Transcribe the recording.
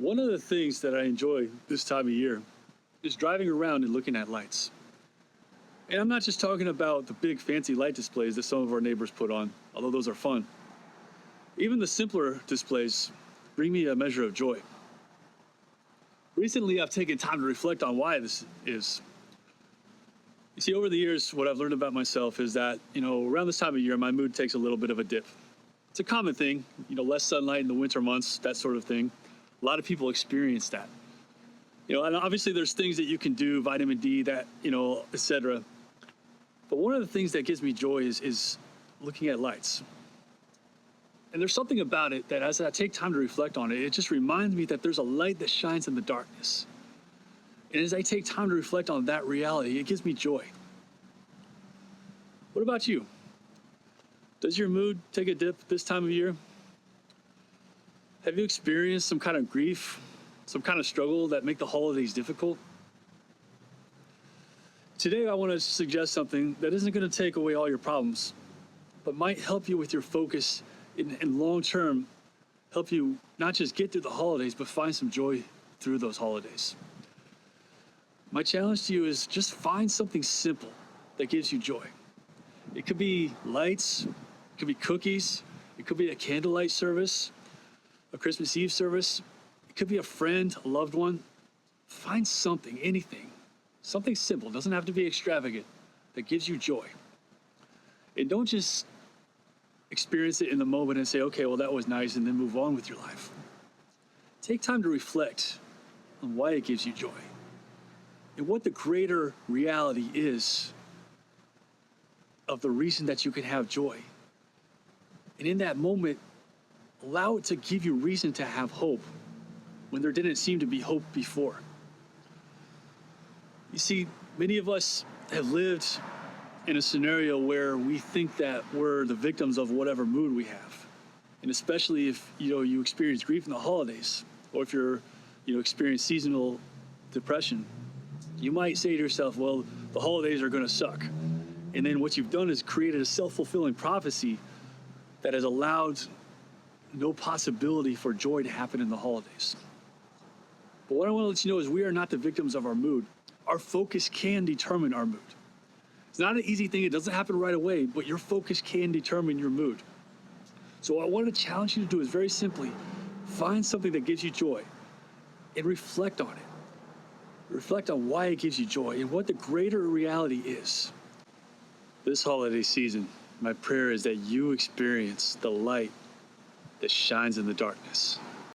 One of the things that I enjoy this time of year is driving around and looking at lights. And I'm not just talking about the big fancy light displays that some of our neighbors put on, although those are fun. Even the simpler displays bring me a measure of joy. Recently, I've taken time to reflect on why this is. You see, over the years, what I've learned about myself is that, around this time of year, my mood takes a little bit of a dip. It's a common thing, less sunlight in the winter months, that sort of thing. A lot of people experience that. And obviously there's things that you can do, vitamin D, that, etc. But one of the things that gives me joy is looking at lights. And there's something about it that as I take time to reflect on it, it just reminds me that there's a light that shines in the darkness. And as I take time to reflect on that reality, it gives me joy. What about you? Does your mood take a dip this time of year? Have you experienced some kind of grief, some kind of struggle that make the holidays difficult? Today, I want to suggest something that isn't going to take away all your problems, but might help you with your focus and long term, help you not just get through the holidays, but find some joy through those holidays. My challenge to you is just find something simple that gives you joy. It could be lights, it could be cookies, it could be a candlelight service, a Christmas Eve service, it could be a friend, a loved one. Find something, anything, something simple, doesn't have to be extravagant, that gives you joy. And don't just experience it in the moment and say, okay, well, that was nice, and then move on with your life. Take time to reflect on why it gives you joy and what the greater reality is of the reason that you can have joy. And in that moment, allow it to give you reason to have hope when there didn't seem to be hope before. You see, many of us have lived in a scenario where we think that we're the victims of whatever mood we have. And especially if, you experience grief in the holidays, or if you're, experience seasonal depression, you might say to yourself, well, the holidays are going to suck. And then what you've done is created a self-fulfilling prophecy that has allowed no possibility for joy to happen in the holidays. But what I want to let you know is we are not the victims of our mood. Our focus can determine our mood. It's not an easy thing. It doesn't happen right away, but your focus can determine your mood. So what I want to challenge you to do is very simply find something that gives you joy and reflect on it. Reflect on why it gives you joy and what the greater reality is. This holiday season, my prayer is that you experience the light that shines in the darkness.